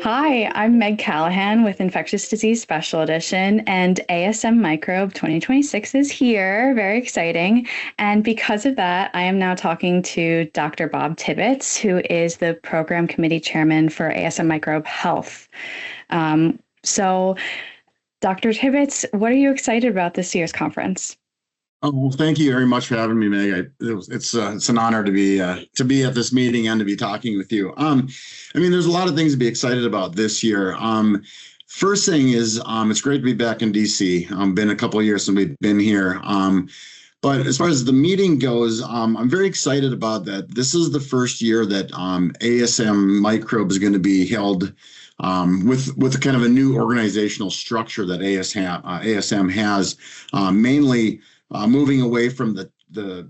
Hi, I'm Meg Callahan with Infectious Disease Special Edition, and ASM Microbe 2026 is here. Very exciting. And because of that, I am now talking to Dr. Bob Tibbetts, who is the Program Committee Chairman for ASM Microbe Health. So, Dr. Tibbetts, what are you excited about this year's conference? Oh, well, thank you very much for having me, Meg. It's an honor to be at this meeting and to be talking with you. There's a lot of things to be excited about this year. First thing is, it's great to be back in DC. Been a couple of years since we've been here. But as far as the meeting goes, I'm very excited about that. This is the first year that ASM Microbe is going to be held with a kind of a new organizational structure that ASM has, mainly moving away from the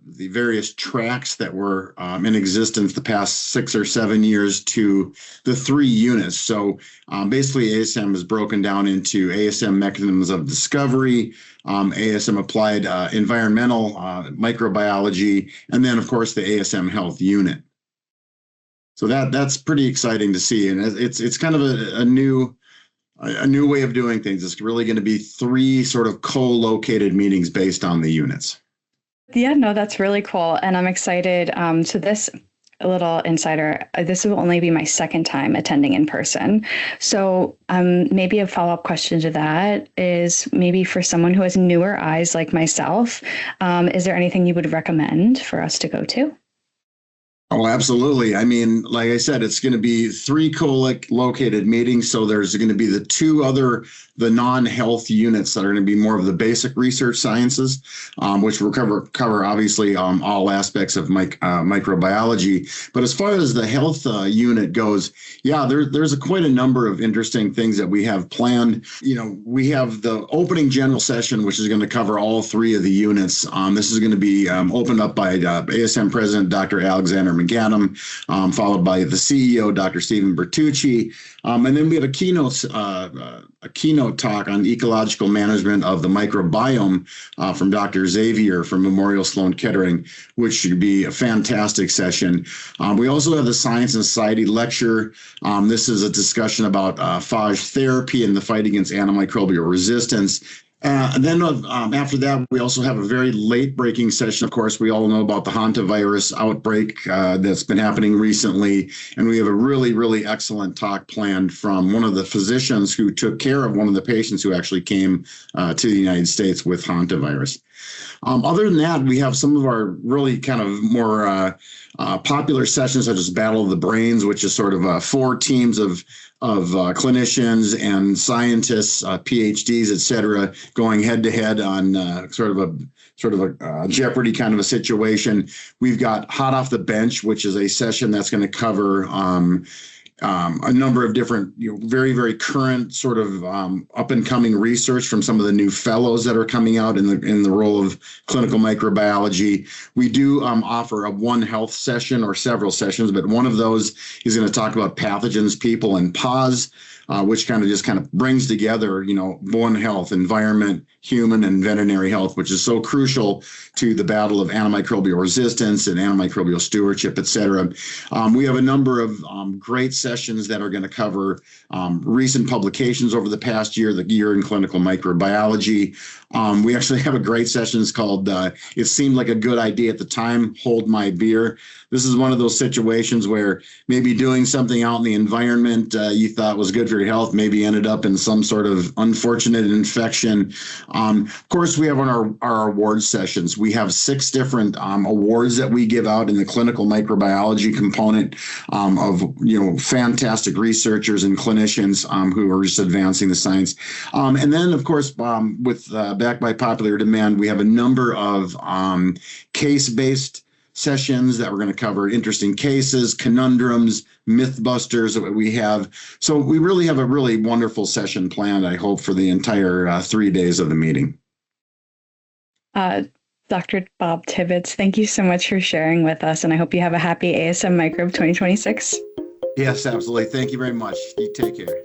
various tracks that were in existence the past 6 or 7 years to the 3 units. So basically, ASM is broken down into ASM mechanisms of discovery, ASM applied environmental microbiology, and then of course the ASM Health unit. So that's pretty exciting to see, and it's kind of a new way of doing things. It's really going to be 3 sort of co-located meetings based on the units. Yeah, no, that's really cool. And I'm excited. So this, a little insider, this will only be my second time attending in person. So maybe a follow-up question to that is maybe for someone who has newer eyes like myself, is there anything you would recommend for us to go to? Oh, absolutely. Like I said, it's going to be 3 co-located meetings. So there's going to be the non-health units that are going to be more of the basic research sciences, which will cover obviously all aspects of microbiology. But as far as the health unit goes, yeah, there's quite a number of interesting things that we have planned. We have the opening general session, which is going to cover all 3 of the units. This is going to be opened up by ASM President Dr. Alexander McAdam, followed by the CEO, Dr. Stephen Bertucci. And then we have a keynote talk on ecological management of the microbiome from Dr. Xavier from Memorial Sloan Kettering, which should be a fantastic session. We also have the Science and Society lecture. This is a discussion about phage therapy and the fight against antimicrobial resistance. And then after that, we also have a very late-breaking session. Of course, we all know about the hantavirus outbreak that's been happening recently, and we have a really, really excellent talk planned from one of the physicians who took care of one of the patients who actually came to the United States with hantavirus. Other than that, we have some of our really kind of more popular sessions, such as Battle of the Brains, which is sort of 4 teams of clinicians and scientists, PhDs, et cetera, going head to head on sort of a Jeopardy kind of a situation. We've got Hot Off the Bench, which is a session that's going to cover a number of different, very, very current sort of up and coming research from some of the new fellows that are coming out in the role of clinical microbiology. We do offer a One Health session or several sessions, but one of those is going to talk about pathogens, people, and PAWS, which kind of brings together, One Health, environment, human, and veterinary health, which is so crucial to the battle of antimicrobial resistance and antimicrobial stewardship, et cetera. We have a number of great sessions that are going to cover recent publications over the past year, the year in clinical microbiology. We actually have a great session called It Seemed Like a Good Idea at the Time, Hold My Beer. This is one of those situations where maybe doing something out in the environment you thought was good for your health maybe ended up in some sort of unfortunate infection. Of course, we have on our awards sessions. We have 6 different awards that we give out in the clinical microbiology component of fantastic researchers and clinicians who are just advancing the science. And then, of course, with backed by popular demand, we have a number of case-based sessions that we're going to cover interesting cases, conundrums, mythbusters that we have. So we really have a really wonderful session planned, I hope, for the entire 3 days of the meeting. Dr. Bob Tibbetts, thank you so much for sharing with us, and I hope you have a happy ASM Microbe 2026. Yes, absolutely. Thank you very much. You take care.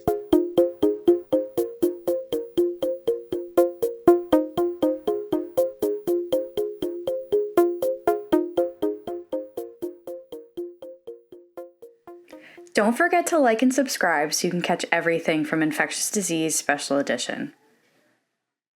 Don't forget to like and subscribe so you can catch everything from Infectious Disease Special Edition.